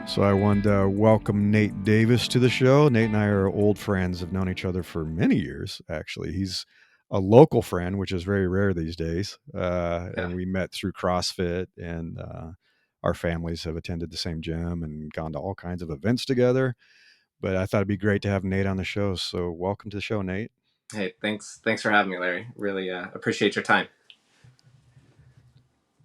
So I wanted to welcome Nate Davis to the show. Nate and I are old friends, have known each other for many years, actually. He's a local friend, which is very rare these days. Yeah. And we met through CrossFit, and our families have attended the same gym and gone to all kinds of events together. But I thought it'd be great to have Nate on the show. So welcome to the show, Nate. Hey, thanks for having me, Larry. Really appreciate your time.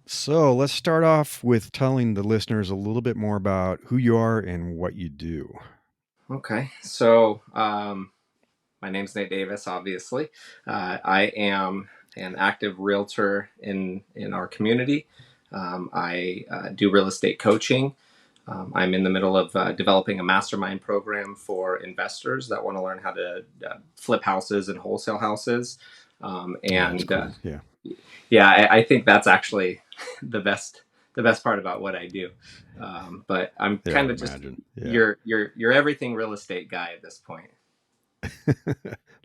So let's start off with telling the listeners a little bit more about who you are and what you do. Okay, so my name's Nate Davis. Obviously, I am an active realtor in our community. I do real estate coaching. I'm in the middle of developing a mastermind program for investors that want to learn how to flip houses and wholesale houses. Oh, that's And cool. Yeah. Yeah, I think that's actually the best part about what I do. But I'm Yeah, I kind would of just imagine. Yeah. your everything real estate guy at this point.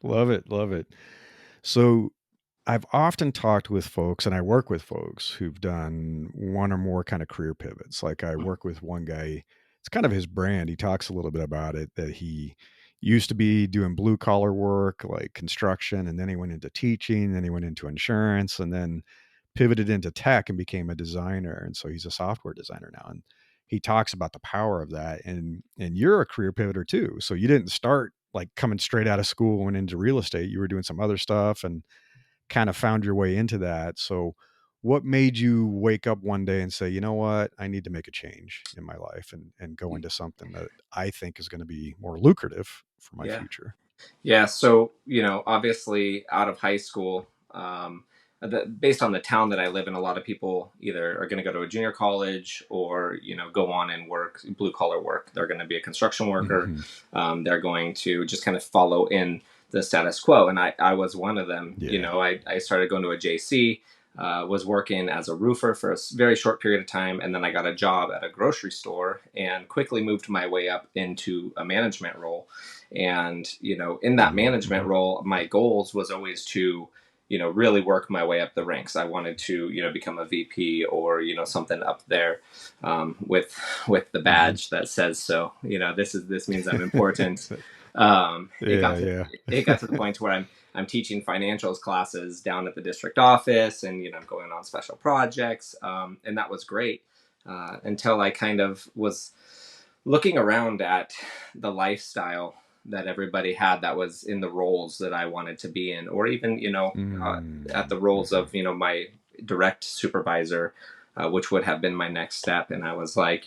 Love it. Love it. So I've often talked with folks and I work with folks who've done one or more kind of career pivots. Like I work with one guy, it's kind of his brand. He talks a little bit about it that he used to be doing blue collar work like construction, and then he went into teaching, then he went into insurance, and then pivoted into tech and became a designer. And so he's a software designer now. And he talks about the power of that. And you're a career pivoter too. So you didn't start like coming straight out of school, went into real estate. You were doing some other stuff and kind of found your way into that. So what made you wake up one day and say, you know what, I need to make a change in my life and go into something that I think is going to be more lucrative for my Yeah. future? Yeah, so obviously out of high school, based on the town that I live in, a lot of people either are going to go to a junior college or go on and work blue collar work. They're going to be a construction worker. Hmm. They're going to just kind of follow in the status quo, and I was one of them. Yeah. I started going to a JC. Was working as a roofer for a very short period of time, and then I got a job at a grocery store and quickly moved my way up into a management role. And in that management Hmm. role, my goals was always to really work my way up the ranks. I wanted to become a VP or something up there, with the Hmm. badge that says so. This means I'm important. um, it Yeah. got to Yeah. it got to the point where I'm teaching financials classes down at the district office, and I'm going on special projects, and that was great, until I kind of was looking around at the lifestyle that everybody had that was in the roles that I wanted to be in, or even at the roles Mm-hmm. of my direct supervisor, which would have been my next step. And I was like,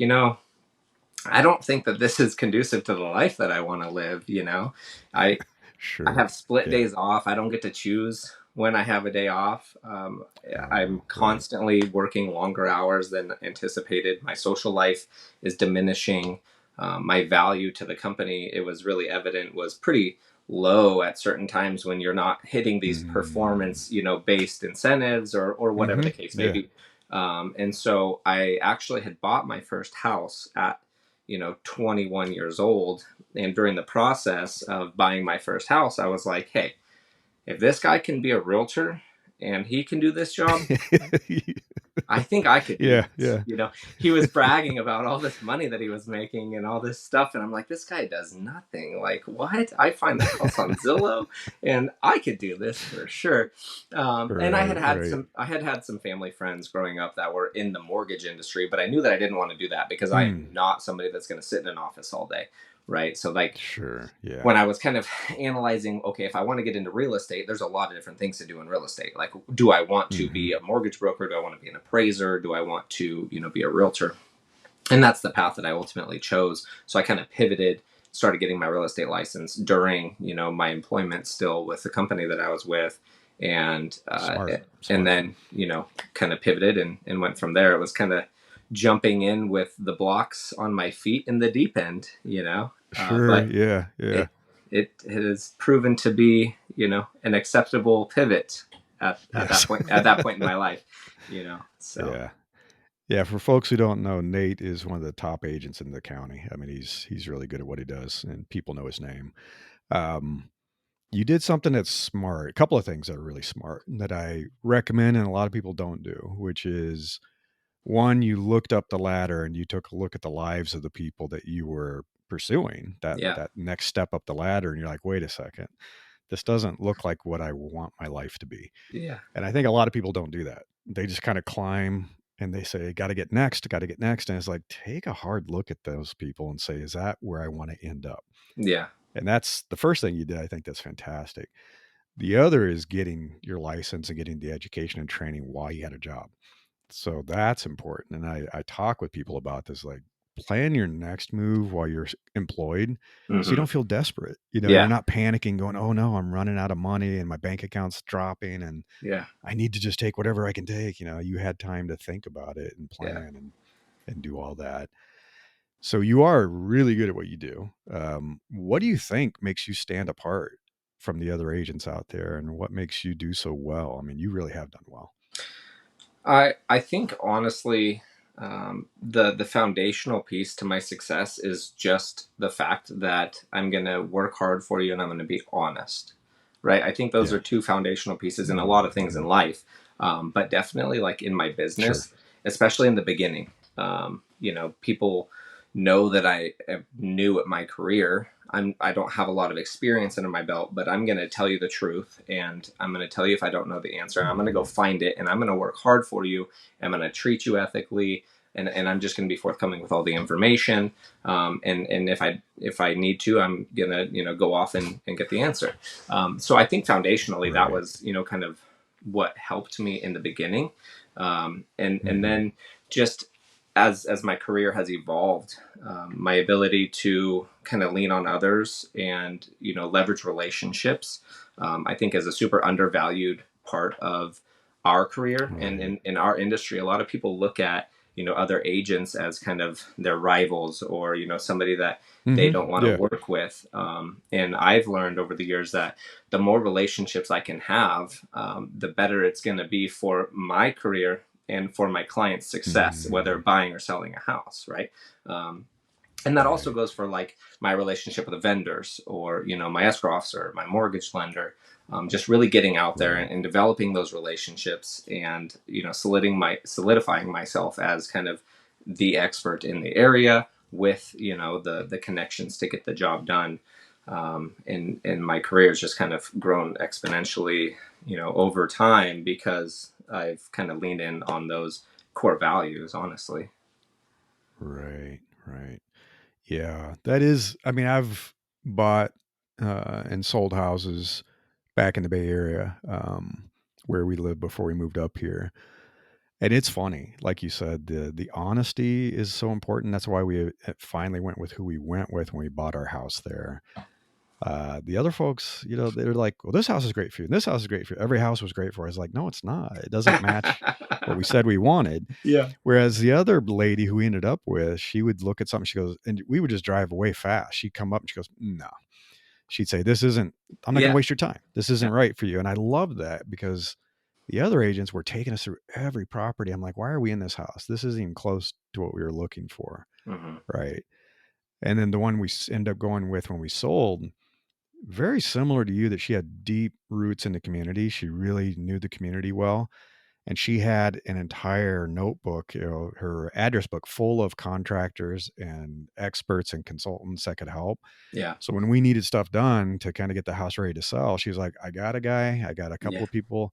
I don't think that this is conducive to the life that I want to live. I I Sure. have split Yeah. days off. I don't get to choose when I have a day off. I'm Right. constantly working longer hours than anticipated. My social life is diminishing. My value to the company, it was really evident, was pretty low at certain times when you're not hitting these Mm. performance, based incentives or whatever Hmm. the case may Yeah. be. And so I actually had bought my first house at 21 years old, and during the process of buying my first house, I was like, hey, if this guy can be a realtor and he can do this job, I think I could do Yeah. this. Yeah. He was bragging about all this money that he was making and all this stuff. And I'm like, this guy does nothing. Like, what? I find the house on Zillow and I could do this for sure. And Right. Right. I had some family friends growing up that were in the mortgage industry, but I knew that I didn't want to do that because I am Mm. not somebody that's going to sit in an office all day. Right. So, like, Sure. Yeah. when I was kind of analyzing, okay, if I want to get into real estate, there's a lot of different things to do in real estate. Like, do I want to be Hmm. a mortgage broker? Do I want to be an appraiser? Do I want to, be a realtor? And that's the path that I ultimately chose. So I kind of pivoted, started getting my real estate license during, my employment still with the company that I was with. And, Smart. and Smart. then, kind of pivoted and went from there. It was kind of jumping in with the blocks on my feet in the deep end, Sure. but Yeah. Yeah. it it has proven to be an acceptable pivot Yes. at that point in my life, so Yeah. Yeah. For folks who don't know, Nate is one of the top agents in the county. I mean, he's really good at what he does, and people know his name. Um, you did something that's smart. A couple of things that are really smart that I recommend, and a lot of people don't do, which is one, you looked up the ladder and you took a look at the lives of the people that you were pursuing, Yeah. that next step up the ladder, and you're like, wait a second, this doesn't look like what I want my life to be. Yeah. And I think a lot of people don't do that. They just kind of climb and they say, got to get next, got to get next. And it's like, take a hard look at those people and say, is that where I want to end up? Yeah. And that's the first thing you did. I think that's fantastic. The other is getting your license and getting the education and training while you had a job. So that's important. And I talk with people about this, like, plan your next move while you're employed so you Hmm. don't feel desperate. You're Yeah. not panicking going, oh no, I'm running out of money and my bank account's dropping and Yeah. I need to just take whatever I can take. You had time to think about it and Yeah. plan and do all that. So you are really good at what you do. What do you think makes you stand apart from the other agents out there, and what makes you do so well? I mean, you really have done well. I think honestly, the foundational piece to my success is just the fact that I'm gonna work hard for you and I'm gonna be honest, right? I think those Yeah, are two foundational pieces in a lot of things in life, but definitely like in my sure. business, especially in the beginning. People know that I am new at my career. I don't have a lot of experience under my belt, but I'm going to tell you the truth, and I'm going to tell you if I don't know the answer, and I'm going to go find it, and I'm going to work hard for you. I'm going to treat you ethically, and I'm just going to be forthcoming with all the information. And if I need to, I'm gonna go off and get the answer. So I think foundationally that Right. was kind of what helped me in the beginning, and Hmm. then just as my career has evolved, my ability to kind of lean on others and leverage relationships, I think is a super undervalued part of our career and Right. in our industry. A lot of people look at other agents as kind of their rivals or somebody that they Hmm. don't want to Yeah. work with. And I've learned over the years that the more relationships I can have, the better it's going to be for my career and for my client's success, whether Hmm. buying or selling a house, right? Um, and that also Right. goes for like my relationship with the vendors or my escrow officer, my mortgage lender. Just really getting out there Right. and developing those relationships and solidifying myself as kind of the expert in the area with the connections to get the job done. And my career has just kind of grown exponentially over time because I've kind of leaned in on those core values, honestly. Right. Right. Yeah. That is, I mean, I've bought and sold houses back in the Bay Area, where we lived before we moved up here. And it's funny, like you said, the honesty is so important. That's why we finally went with who we went with when we bought our house there. The other folks, they're like, "Well, this house is great for you. And this house is great for you. Every house was great for us." Like, no, it's not. It doesn't match what we said we wanted. Yeah. Whereas the other lady who we ended up with, she would look at something. She goes, and we would just drive away fast. She'd come up and she goes, "No." She'd say, "This isn't. I'm not going to Yeah. waste your time. This Yeah. isn't right for you." And I love that because the other agents were taking us through every property. I'm like, "Why are we in this house? This isn't even close to what we were looking for." Hmm. Right. And then the one we end up going with when we sold, very similar to you, that she had deep roots in the community. She really knew the community well. And she had an entire notebook, her address book full of contractors and experts and consultants that could help. Yeah. So when we needed stuff done to kind of get the house ready to sell, she was like, I got a guy, I got a couple Yeah. of people.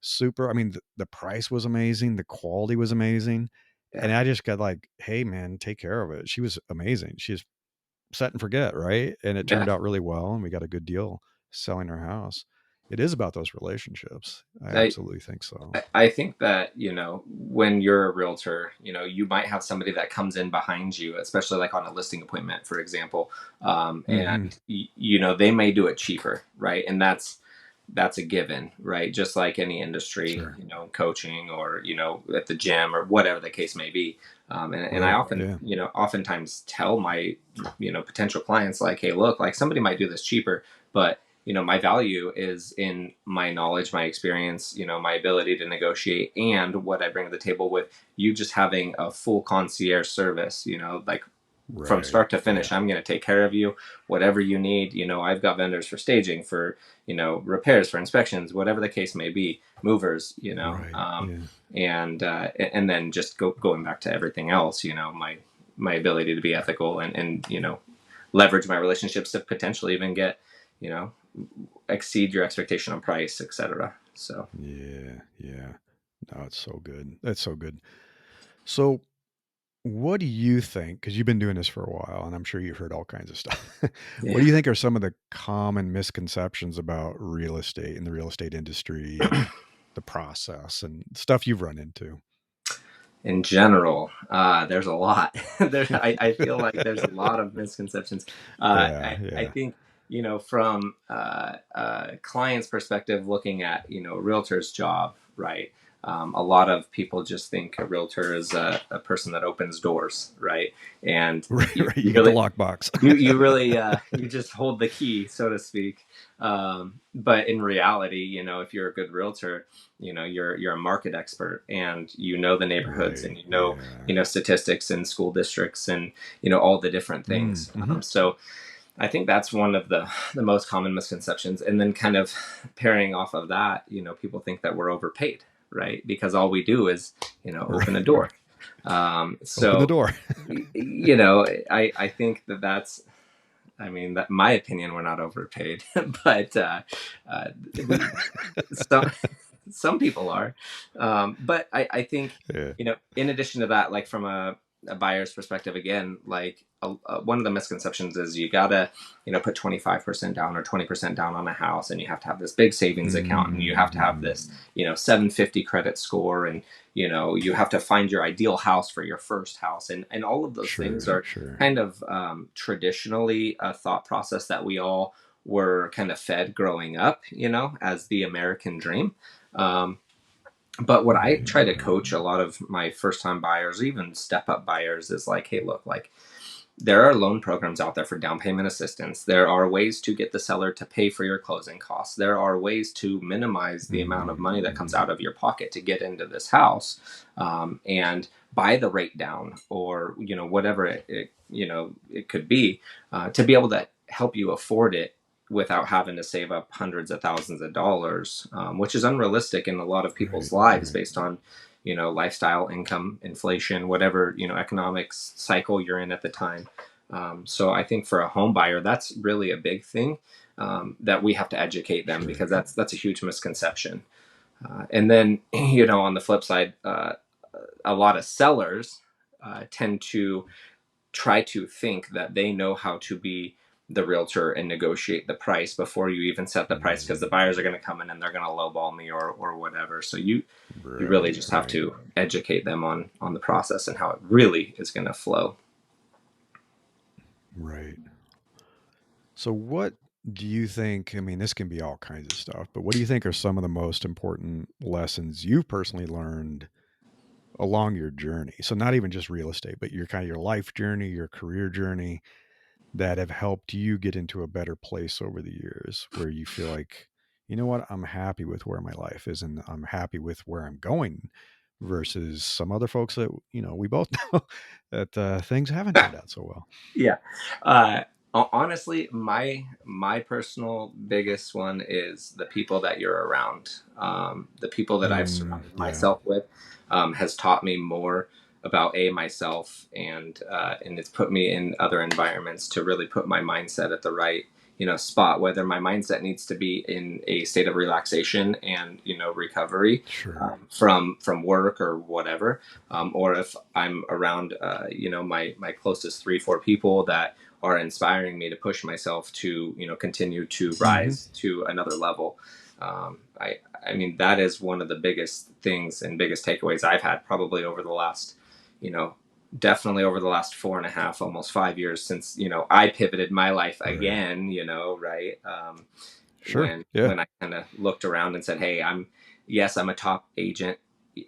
Super. I mean, the price was amazing. The quality was amazing. Yeah. And I just got like, hey, man, take care of it. She was amazing. She's set and forget, right? And it Yeah. turned out really well, and we got a good deal selling our house. It is about those relationships. I I, absolutely think so. I think that, when you're a realtor, you might have somebody that comes in behind you, especially like on a listing appointment, for example. Hmm. And, they may do it cheaper, right? And that's a given, right? Just like any industry, Sure. coaching or, at the gym or whatever the case may be. And I Right. often, Yeah. oftentimes tell my, potential clients like, hey, look, like somebody might do this cheaper, but my value is in my knowledge, my experience, my ability to negotiate, and what I bring to the table with you just having a full concierge service, like from Right. start to finish. Yeah. I'm going to take care of you, whatever you need. I've got vendors for staging, for, repairs, for inspections, whatever the case may be, movers, Right. Yeah. and then just going back to everything else, my ability to be ethical and, leverage my relationships to potentially even get, you know, exceed your expectation on price, etc. So, Yeah. Yeah. No, it's so good. That's so good. So, what do you think? Because you've been doing this for a while, and I'm sure you've heard all kinds of stuff. What yeah. do you think are some of the common misconceptions about real estate and the real estate industry and the process and stuff you've run into? In general, there's a lot. I feel like there's a lot of misconceptions. Yeah. I Yeah. think, from client's perspective, looking at, a realtor's job, right? A lot of people just think a realtor is a person that opens doors, right? And Right. you, Right. you You get the really, lockbox. you really, you just hold the key, so to speak. But in reality, if you're a good realtor, you're a market expert, and you know the neighborhoods, Right. and Yeah. statistics and school districts, and all the different Mm, things. hmm. So I think that's one of the most common misconceptions. And then, kind of pairing off of that, people think that we're overpaid, right? Because all we do is, open a Right. door. Right. Open the So door. I think that's, I mean, that my opinion, we're not overpaid, but we some some people are. But I think, Yeah. in addition to that, like from a buyer's perspective, again, like one of the misconceptions is you gotta, put 25% down or 20% down on a house, and you have to have this big savings account, and you have to have Mm-hmm. this, 750 credit score, and you have to find your ideal house for your first house, and all of those things Sure. are Sure. kind of traditionally a thought process that we all were kind of fed growing up, as the American dream. Um, but what I Right. try to Right. coach a lot of my first time buyers, even step up buyers, is like, hey, look, like, there are loan programs out there for down payment assistance. There are ways to get the seller to pay for your closing costs. There are ways to minimize the amount of money that comes Mm-hmm. out of your pocket to get into this house, and buy the rate down, or whatever it could be, to be able to help you afford it without having to save up hundreds of thousands of dollars, which is unrealistic in a lot of people's Right. lives Right. based on lifestyle, income, inflation, whatever economics cycle you're in at the time. So I think for a home buyer, that's really a big thing, that we have to educate them, Sure. because that's a huge misconception. And then on the flip side, a lot of sellers tend to try to think that they know how to be the realtor and negotiate the price before you even set the price, because the buyers are going to come in and they're going to lowball me, or whatever. So you really Right. just have Right. to educate them on the process and how it really is going to flow. Right. So, what do you think? I mean, this can be all kinds of stuff, but what do you think are some of the most important lessons you personally learned along your journey? So, not even just real estate, but your kind of your life journey, your career journey that have helped you get into a better place over the years where you feel like, you know what, I'm happy with where my life is and I'm happy with where I'm going versus some other folks that, we both know that things haven't turned out so well. Yeah. Uh, Honestly, my personal biggest one is the people that you're around. The people that I've surrounded Yeah. myself with, has taught me more about myself, and it's put me in other environments to really put my mindset at the right spot. Whether my mindset needs to be in a state of relaxation and recovery, Sure. from work or whatever, or if I'm around, my closest 3-4 people that are inspiring me to push myself to continue to Hmm. rise to another level. I mean, that is one of the biggest things and biggest takeaways I've had, probably over the last, you know definitely over the last 4.5, almost 5 years, since I pivoted my life Right. again. Right. Sure. when Yeah. when I kind of looked around and said, hey, I'm a top agent.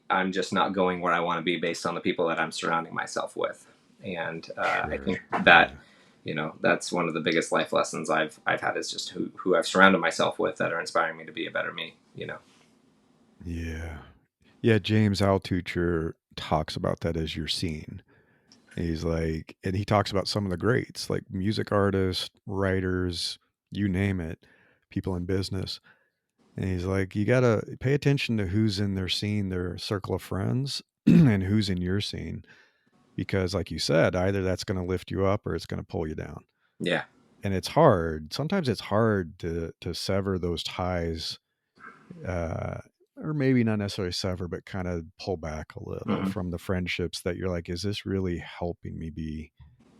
I'm just not going where I want to be based on the people that I'm surrounding myself with. And I Sure. think that Yeah. that's one of the biggest life lessons I've had, is just who I've surrounded myself with that are inspiring me to be a better me. Yeah. Yeah. James Altucher talks about that as your scene. He's like, and he talks about some of the greats, like music artists, writers, you name it, people in business. And he's like, you got to pay attention to who's in their scene, their circle of friends, and who's in your scene. Because, like you said, either that's going to lift you up or it's going to pull you down. Yeah. And it's hard. Sometimes it's hard to sever those ties, uh, or maybe not necessarily sever, but kind of pull back a little Hmm. from the friendships that you're like, is this really helping me be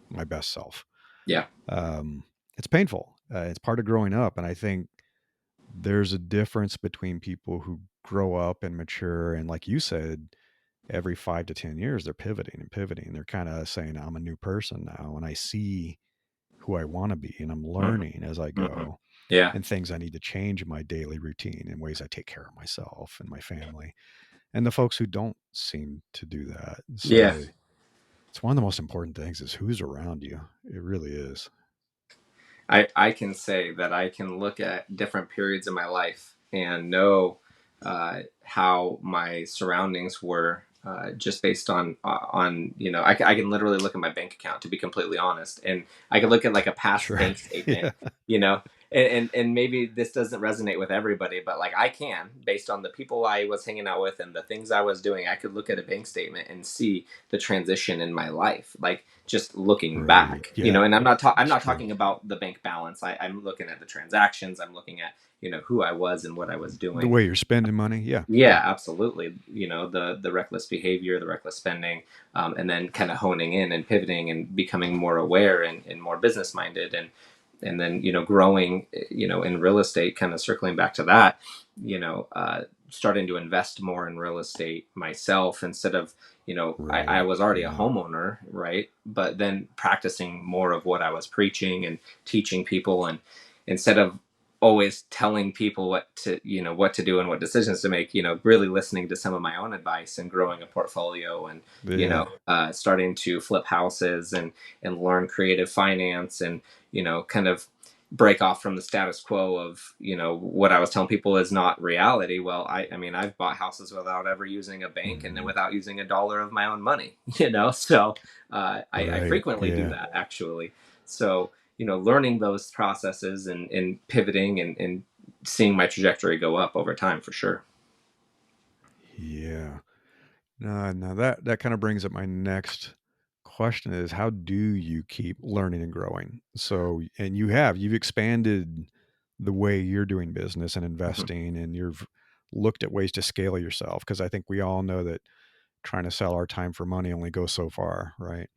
my best self? Yeah. Um, it's painful. It's part of growing up. And I think there's a difference between people who grow up and mature. And like you said, every 5 to 10 years, they're pivoting and pivoting. They're kind of saying, I'm a new person now. And I see who I want to be. And I'm Hmm. learning as I Hmm. go Yeah. and things I need to change in my daily routine and ways I take care of myself and my family. And the folks who don't seem to do that. Yeah. So it's one of the most important things is who's around you. It really is. I can say that I can look at different periods of my life and know how my surroundings were just based on I can literally look at my bank account, to be completely honest, and I can look at like a past Sure. bank statement, Yeah. you know, and maybe this doesn't resonate with everybody, but like I can, based on the people I was hanging out with and the things I was doing, I could look at a bank statement and see the transition in my life, like just looking Right. back, Yeah. and I'm It's not true. talking about the bank balance. I'm looking at the transactions. I'm looking at who I was and what I was The doing. way you're spending money. Yeah. Yeah, Yeah. absolutely. The reckless behavior, the reckless spending, and then kind of honing in and pivoting and becoming more aware and more business minded, and then growing in real estate, kind of circling back to that, starting to invest more in real estate myself instead of I Right. was already a Yeah. homeowner, right? But then practicing more of what I was preaching and teaching people, and instead of always telling people what to do and what decisions to make, really listening to some of my own advice and growing a portfolio, and Yeah. starting to flip houses and learn creative finance, and kind of break off from the status quo of what I was telling people is not reality. Well, I mean, I've bought houses without ever using a bank, and then Hmm. without using $1 of my own money. So I Right. frequently do Yeah. that, actually. So learning those processes and pivoting and seeing my trajectory go up over time, for sure. Yeah. No, that kind of brings up my next question is how do you keep learning and growing? So, and you've expanded the way you're doing business and Mhm. investing, and you've looked at ways to scale yourself. Because I think we all know that trying to sell our time for money only goes so far, right?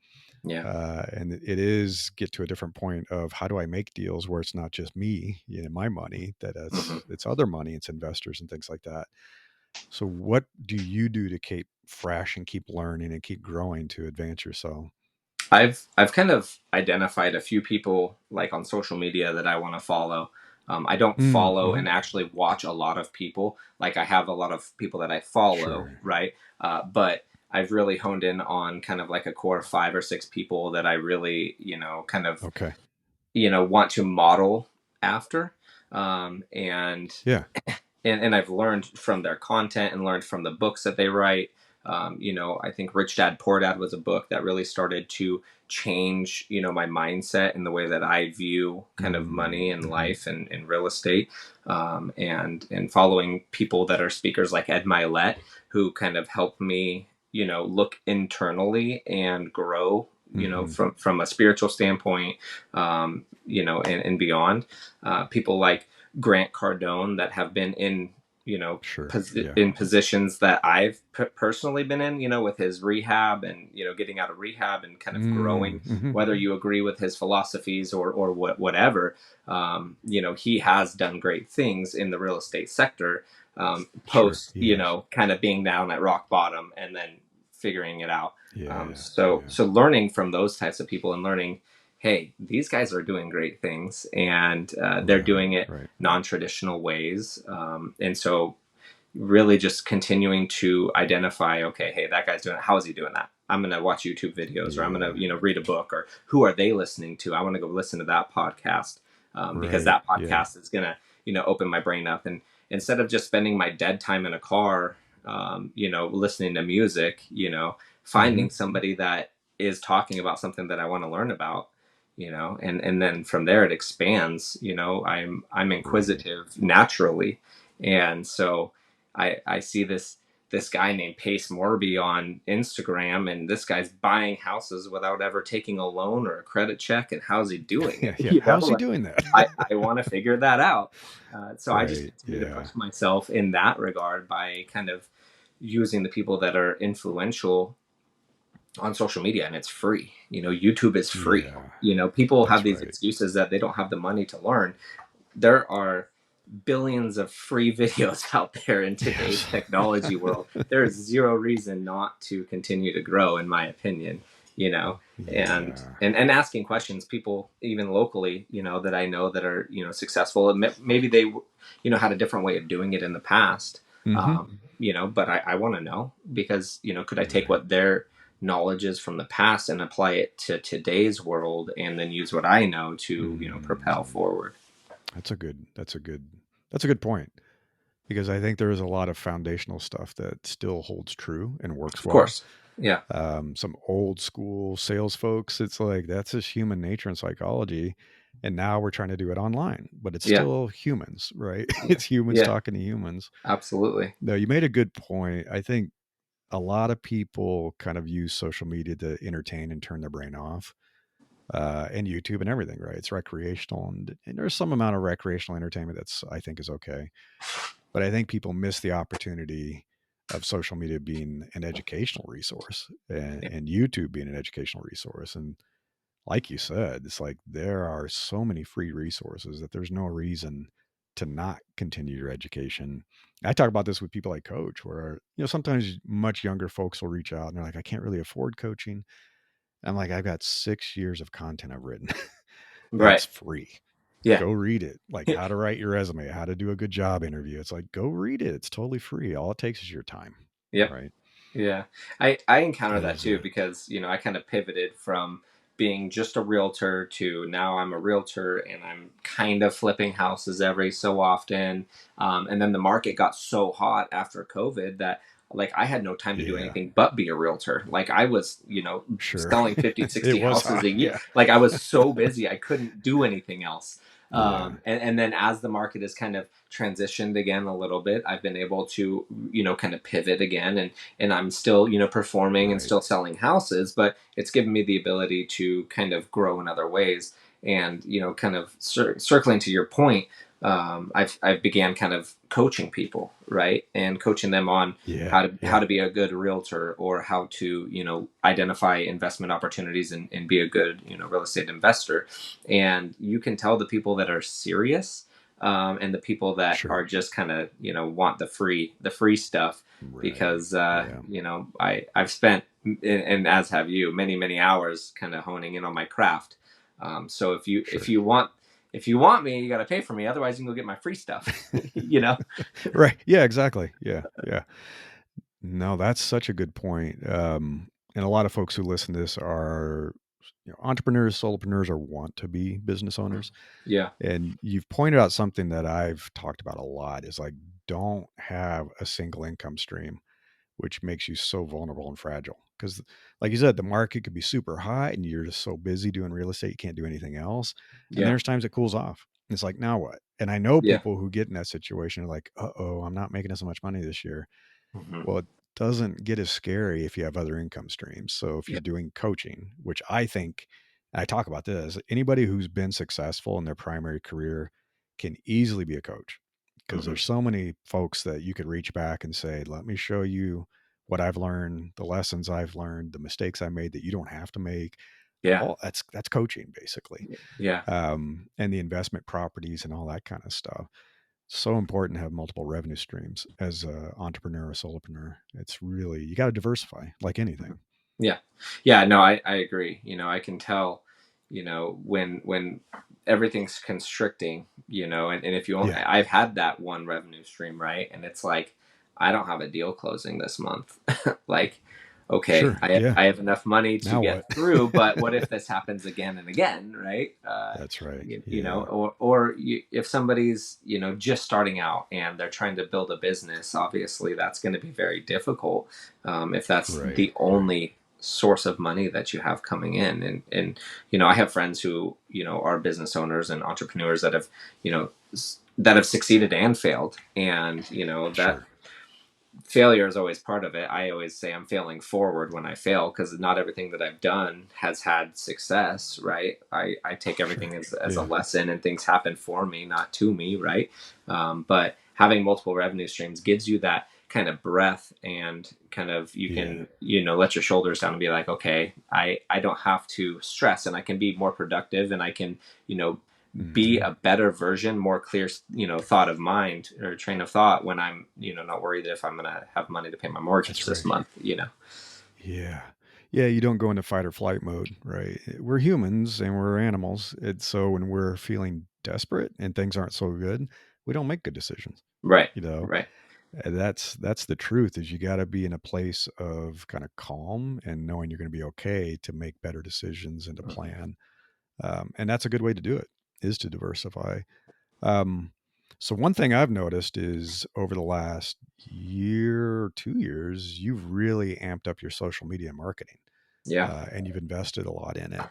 Yeah. And it is get to a different point of how do I make deals where it's not just me, my money, that Mhm. it's other money, it's investors and things like that. So what do you do to keep fresh and keep learning and keep growing to advance yourself? I've kind of identified a few people like on social media that I want to follow. I don't follow Mm-hmm. and actually watch a lot of people. Like I have a lot of people that I follow, Sure. right? But I've really honed in on kind of like a core 5 or 6 people that I really, kind of, Okay. want to model after. And Yeah. and I've learned from their content and learned from the books that they write. I think Rich Dad Poor Dad was a book that really started to change, my mindset and the way that I view kind of money and Mm-hmm. life and real estate. And following people that are speakers like Ed Milet, who kind of help me, look internally and grow, Mm-hmm. from a spiritual standpoint, and beyond. People like Grant Cardone that have been in Sure. Yeah. in positions that I've personally been in, with his rehab and getting out of rehab and kind of growing. Mm-hmm. Whether you agree with his philosophies or whatever, he has done great things in the real estate sector. Sure. Post Yes. kind of being down at rock bottom and then figuring it out. Yeah. Yeah. So learning from those types of people and learning, hey, these guys are doing great things, and they're Right. doing it Right. non-traditional ways. And so really just continuing to identify, okay, hey, that guy's doing it. How is he doing that? I'm going to watch YouTube videos, or I'm going Yeah. to, read a book, or who are they listening to? I want to go listen to that podcast, because Right. that Yeah. podcast is going to, open my brain up. And instead of just spending my dead time in a car, listening to music, Mm-hmm. finding somebody that is talking about something that I want to learn about, and then from there it expands. I'm Right. inquisitive naturally, and so I see this guy named Pace Morby on Instagram, and this guy's buying houses without ever taking a loan or a credit check. And how's he doing it? Yeah. How's he doing that? I want to figure that out. So I just Right. continue to Yeah. push myself in that regard by kind of using the people that are influential on social media, and it's free. YouTube is free. Yeah. People have That's these right. excuses that they don't have the money to learn. There are billions of free videos out there in today's Yes. technology world. There is zero reason not to continue to grow, in my opinion. You know, and Yeah. and asking questions, people even locally, that I know that are successful, and maybe they had a different way of doing it in the past. Hmm. But I want to know, because could I take Right. what their knowledge is from the past and apply it to today's world, and then use what I know to propel Mm. forward. That's a good point, because I think there is a lot of foundational stuff that still holds true and works Of well. course. Yeah. Some old school sales folks, it's like that's just human nature and psychology. And now we're trying to do it online, but it's Yeah. still humans, right? Yeah. It's humans Yeah. talking to humans. Absolutely. No, you made a good point. I think a lot of people kind of use social media to entertain and turn their brain off, and YouTube and everything, right? It's recreational, and there's some amount of recreational entertainment that's I think is okay. But I think people miss the opportunity of social media being an educational resource, Yeah. and YouTube being an educational resource. And like you said, it's like there are so many free resources that there's no reason to not continue your education. I talk about this with people I coach, where sometimes much younger folks will reach out and they're like, I can't really afford coaching. I'm like, I've got 6 years of content I've written Right. that's free. Yeah. Go read it. Like how to write your resume, how to do a good job interview. It's like, go read it. It's totally free. All it takes is your time. Yep. Right. Yeah. I encounter It that is too, because I kind of pivoted from being just a realtor to now I'm a realtor, and I'm kind of flipping houses every so often. And then the market got so hot after COVID that, like, I had no time to do yeah, anything but be a realtor. Like, I was, sure. selling 50, It 60 was houses hot. a year. Yeah. Like, I was so busy, I couldn't do anything else. Yeah. And then as the market has kind of transitioned again a little bit, I've been able to, kind of pivot again, and I'm still, performing and Right. still selling houses, but it's given me the ability to kind of grow in other ways. And, kind of circling to your point, I've began kind of coaching people, right, and coaching them on Yeah. how Yeah. to be a good realtor, or how to identify investment opportunities, and be a good real estate investor. And you can tell the people that are serious, and the people that are Sure. just kind of want the free stuff, Right. because Yeah. I've spent, and as have you, many hours kind of honing in on my craft. So if Sure. you want me, you got to pay for me. Otherwise, you can go get my free stuff. you know. Right. Yeah, exactly. Yeah. Yeah. No, that's such a good point. And a lot of folks who listen to this are entrepreneurs, solopreneurs, or want to be business owners. Yeah. And you've pointed out something that I've talked about a lot is like, don't have a single income stream, which makes you so vulnerable and fragile. Because, like you said, the market could be super hot and you're just so busy doing real estate, you can't do anything else. And Yeah. there's times it cools off. It's like, now what? And I know Yeah. people who get in that situation are like, oh, I'm not making as much money this year. Hmm. Well, it doesn't get as scary if you have other income streams. So if Yeah. you're doing coaching, which I think, I talk about this, anybody who's been successful in their primary career can easily be a coach, because Hmm. there's so many folks that you could reach back and say, let me show you what I've learned, the lessons I've learned, the mistakes I made that you don't have to make. Yeah. All that's coaching basically. Yeah. And the investment properties and all that kind of stuff. So important to have multiple revenue streams as an entrepreneur, a solopreneur. It's really, you got to diversify like anything. Yeah. Yeah. No, I agree. I can tell, when everything's constricting, and if you only, Yeah, I've had that one revenue stream, right? And it's like, I don't have a deal closing this month. Like, okay, sure. I Yeah. have enough money to Now get what? through, but what if this happens again and again, right? That's right. Yeah. Or if somebody's, just starting out and they're trying to build a business, obviously that's going to be very difficult, if that's Right. the Right. only source of money that you have coming in. And I have friends who are business owners and entrepreneurs that have you know that have succeeded and failed, and that Sure. failure is always part of it. I always say I'm failing forward when I fail, because not everything that I've done has had success, right? I take everything Sure. as a Yeah. lesson, and things happen for me, not to me, right? But having multiple revenue streams gives you that kind of breath, and kind of you Yeah. can, let your shoulders down and be like, okay, I don't have to stress, and I can be more productive, and I can, you know, be Mhm. a better version, more clear, thought of mind or train of thought, when I'm, not worried if I'm going to have money to pay my mortgage That's this right. month. Yeah. Yeah, you don't go into fight or flight mode, right? We're humans and we're animals. And so when we're feeling desperate and things aren't so good, we don't make good decisions, Right. you know? Right. And that's the truth is you got to be in a place of kind of calm and knowing you're going to be okay to make better decisions and to plan. And that's a good way to do it is to diversify. Um, so one thing I've noticed is over the last year or 2 years, you've really amped up your social media marketing, Yeah. and you've invested a lot in it.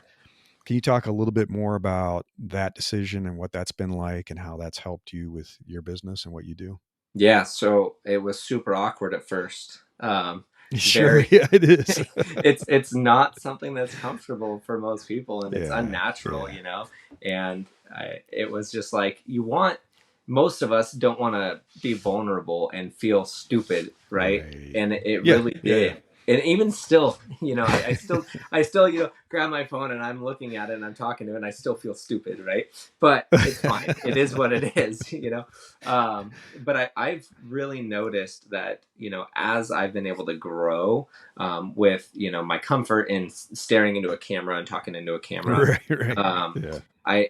Can you talk a little bit more about that decision and what that's been like and how that's helped you with your business and what you do? Yeah. So it was super awkward at first. Sure, Very, yeah, it is. it's not something that's comfortable for most people, and it's Yeah, unnatural, yeah, and it was just like, most of us don't want to be vulnerable and feel stupid, right? right. And it Yeah, really yeah, yeah. did. And even still, I still grab my phone and I'm looking at it and I'm talking to it and I still feel stupid, right? But it's fine. It is what it is, but I've really noticed that, as I've been able to grow, with, my comfort in staring into a camera and talking into a camera, Right, right. um, Yeah.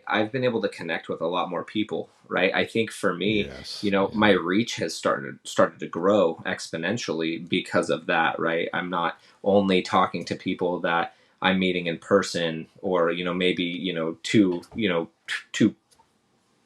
I've been able to connect with a lot more people, right? I think for me, Yes, my yeah. reach has started to grow exponentially because of that, right? I'm not only talking to people that I'm meeting in person, or maybe two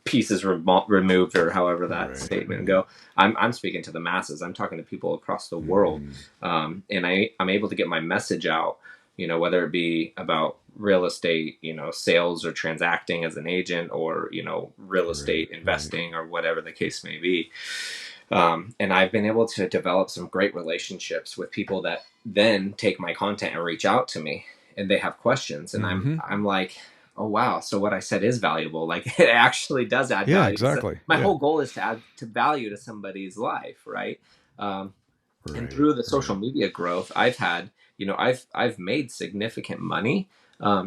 pieces removed, or however that Right, statement right. go. I'm speaking to the masses. I'm talking to people across the world, Mhm. and I'm able to get my message out. Whether it be about real estate, sales or transacting as an agent, or real Right, estate right. investing, or whatever the case may be. And I've been able to develop some great relationships with people that then take my content and reach out to me, and they have questions, and I'm Mhm. I'm like, oh wow, so what I said is valuable. Like, it actually does add Yeah, value. So exactly. my Yeah. whole goal is to add to value to somebody's life, right? Um, and Right, through the social right. media growth, I've had, I've made significant money,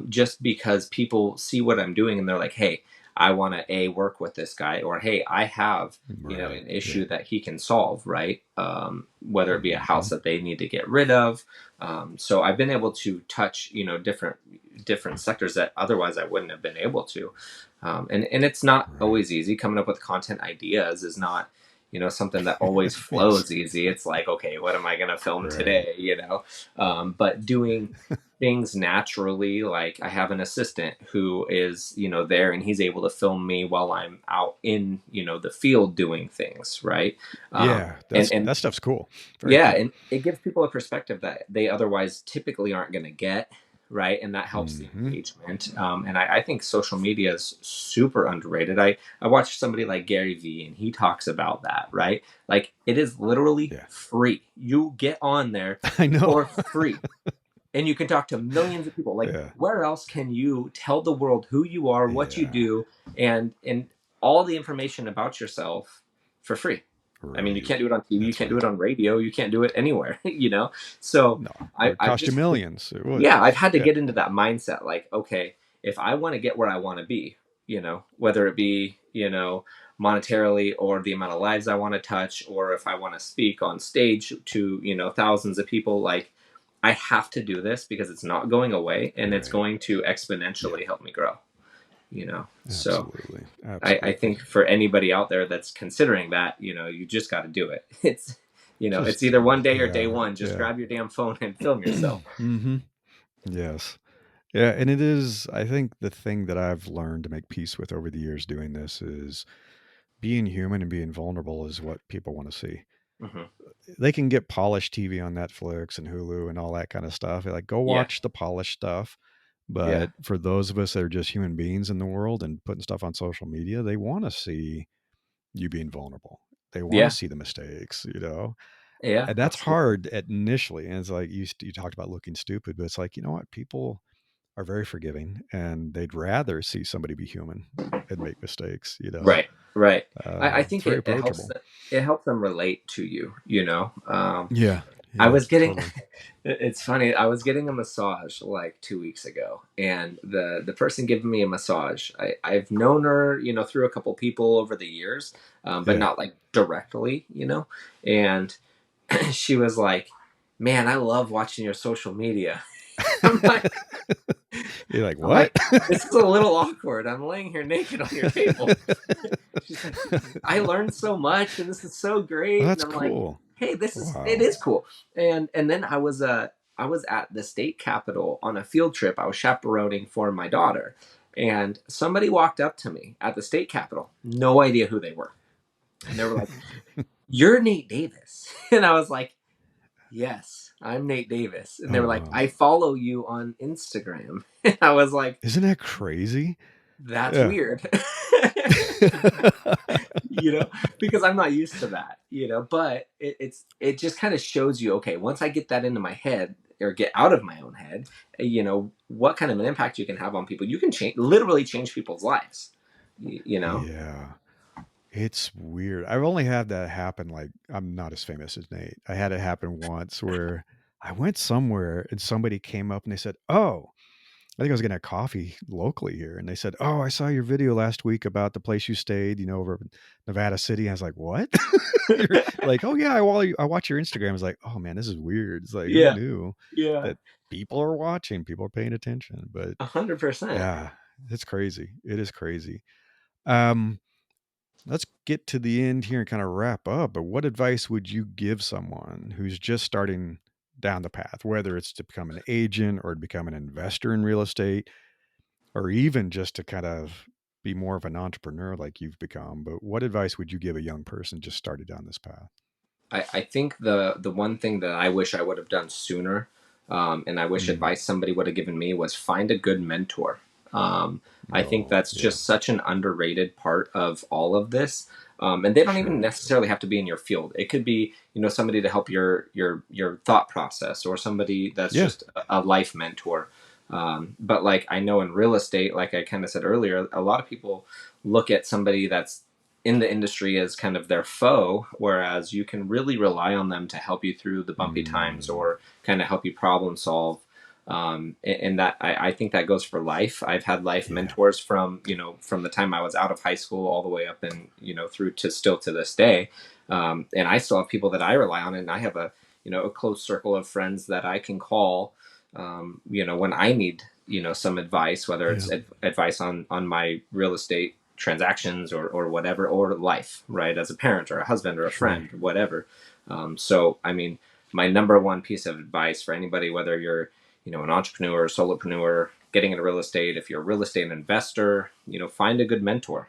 just because people see what I'm doing and they're like, hey, I want to work with this guy, or hey, I have Right. an Yeah. issue that he can solve, right? Whether it be a house Mhm. that they need to get rid of. So I've been able to touch different sectors that otherwise I wouldn't have been able to. And it's not Right. always easy. Coming up with content ideas is not something that always Yes. flows easy. It's like, okay, what am I going to film Right. today? But doing things naturally, like I have an assistant who is there, and he's able to film me while I'm out in the field doing things, right? Yeah, And that stuff's cool. Very yeah, cool. and it gives people a perspective that they otherwise typically aren't going to get, right? And that helps the Mhm. engagement. And I think social media is super underrated. I watched somebody like Gary Vee, and he talks about that, right? Like, it is literally Yeah. free. You get on there I know. for free, and you can talk to millions of people. Like, Yeah. where else can you tell the world who you are, what you Yeah. do, and all the information about yourself for free? I mean, you Right. can't do it on TV, you That's can't do right. it on radio, you can't do it anywhere, So No, it I, would I've cost you just, millions. It would. yeah, I've had to Yeah. get into that mindset. Like, okay, if I want to get where I want to be, whether it be, monetarily, or the amount of lives I want to touch, or if I want to speak on stage to, thousands of people, like, I have to do this because it's not going away, and it's Right. going to Yeah. exponentially help me grow. So Absolutely. I Absolutely. think for anybody out there that's considering that, you just got to do it. It's Just either do one it. day or day Yeah. one. Just Yeah. grab your damn phone and film yourself. Mhm. Yes. Yeah, and it is I think the thing that I've learned to make peace with over the years doing this is being human and being vulnerable is what people want to see. Hmm. They can get polished TV on Netflix and Hulu and all that kind of stuff. Like, go Yeah. watch the polished stuff. Yeah. But for those of us that are just human beings in the world and putting stuff on social media, they want to see you being vulnerable. They want to Yeah. see the mistakes, you know? Yeah. And that's Absolutely. hard initially. And it's like you talked about looking stupid, but it's like, you know what? People are very forgiving and they'd rather see somebody be human and make mistakes, you know? Right. Right. I It's think very it helps approachable. them, it helps them relate to you, you know? Yeah. I Yeah. was getting Totally. it's funny. I was getting a massage like 2 weeks ago, and the person giving me a massage, I've known her, through a couple people over the years, but Yeah. not like directly, And she was like, "Man, I love watching your social media." I'm like, You're like, I'm what? like, this is a little awkward. I'm laying here naked on your table. She's like, I learned so much, and this is so great. And That's I'm like, cool. hey, it Wow. is cool. And then I was at the state capitol on a field trip. I was chaperoning for my daughter, and somebody walked up to me at the state capitol, no idea who they were, and they were like, "You're Nate Davis," and I was like, "Yes, I'm Nate Davis," and they Oh, were like, wow. "I follow you on Instagram," and I was like, Isn't that crazy? "That's Yeah. weird." Because I'm not used to that, but it just kind of shows you, okay, once I get that into my head or get out of my own head, what kind of an impact you can have on people. You can literally change people's lives, you know? Yeah. It's weird. I've only had that happen, like, I'm not as famous as Nate. I had it happen once where I went somewhere and somebody came up and they said, "Oh," I think I was getting a coffee locally here, and they said, "Oh, I saw your video last week about the place you stayed, over in Nevada City." I was like, "What?" You're like, "Oh, yeah, I watch your Instagram." I was like, "Oh, man, this is weird." It's like, who Yeah, knew yeah, that people are watching, people are paying attention, but 100%. yeah, it's crazy. It is crazy. Um, let's get to the end here and kind of wrap up. But what advice would you give someone who's just starting down the path, whether it's to become an agent or to become an investor in real estate, or even just to kind of be more of an entrepreneur like you've become? But what advice would you give a young person just started down this path? I think the one thing that I wish I would have done sooner, and I wish Mm. advice somebody would have given me, was find a good mentor. I think Oh, that's yeah. just such an underrated part of all of this. And they don't even Sure. necessarily have to be in your field. It could be, somebody to help your thought process, or somebody that's Yeah. just a life mentor. But like I know in real estate, like I kind of said earlier, a lot of people look at somebody that's in the industry as kind of their foe, whereas you can really rely on them to help you through the bumpy times, Mm. or kind of help you problem solve. And that I think that goes for life. I've had life Yeah. mentors from the time I was out of high school all the way up, and through to still to this day. And I still have people that I rely on, and I have a close circle of friends that I can call, when I need some advice, whether Yeah. it's advice on my real estate transactions, or whatever, or life, right, as a parent or a husband or a Sure. friend, whatever. So I mean, my number one piece of advice for anybody, whether you're an entrepreneur, solopreneur, getting into real estate, if you're a real estate investor, find a good mentor,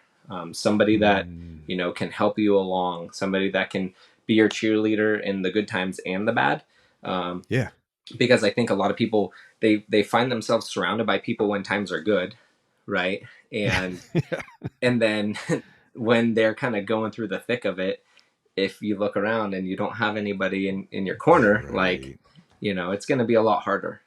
somebody that Mm. can help you along, somebody that can be your cheerleader in the good times and the bad. um, Yeah. because I think a lot of people, they find themselves surrounded by people when times are good, right? And Yeah. and then when they're kind of going through the thick of it, if you look around and you don't have anybody in your corner, like, Right. it's going to be a lot harder.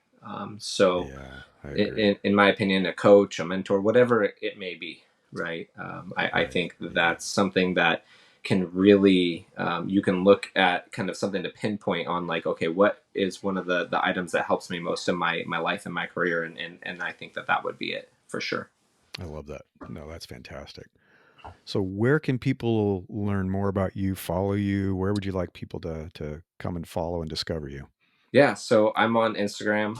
So Yeah. I agree. in my opinion, a coach, a mentor, whatever it may be, right? I Right. think Yeah. that's something that can really, you can look at kind of something to pinpoint on, like, okay, what is one of the items that helps me most in my life and my career, and I think that would be it for sure. I love that. No, that's fantastic. So where can people learn more about you, follow you? Where would you like people to come and follow and discover you? Yeah, so I'm on Instagram.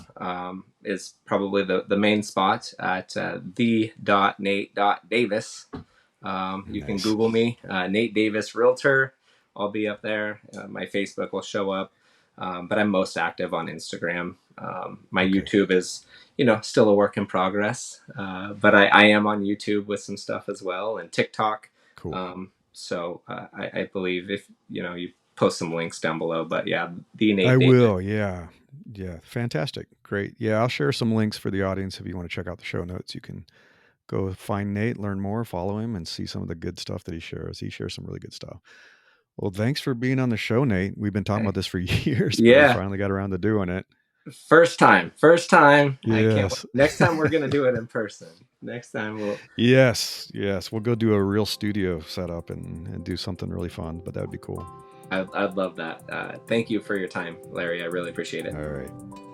Is probably the main spot at the.nate.davis. You can Nice. Google me, Nate Davis Realtor. I'll be up there. My Facebook will show up, but I'm most active on Instagram. My Okay. YouTube is, still a work in progress, but I am on YouTube with some stuff as well, and TikTok. Cool. So I believe if you post some links down below. But yeah, the I Nate Davis. will. Yeah. Yeah. Fantastic. Great. Yeah. I'll share some links for the audience. If you want to check out the show notes, you can go find Nate, learn more, follow him, and see some of the good stuff that he shares. He shares some really good stuff. Well, thanks for being on the show, Nate. We've been talking about this for years, but we Yeah. finally got around to doing it. First time. I can't wait. Yes. Next time we're going to do it in person. Next time we'll. Yes. We'll go do a real studio setup and do something really fun, but that would be cool. I'd love that. Thank you for your time, Larry. I really appreciate it. All right.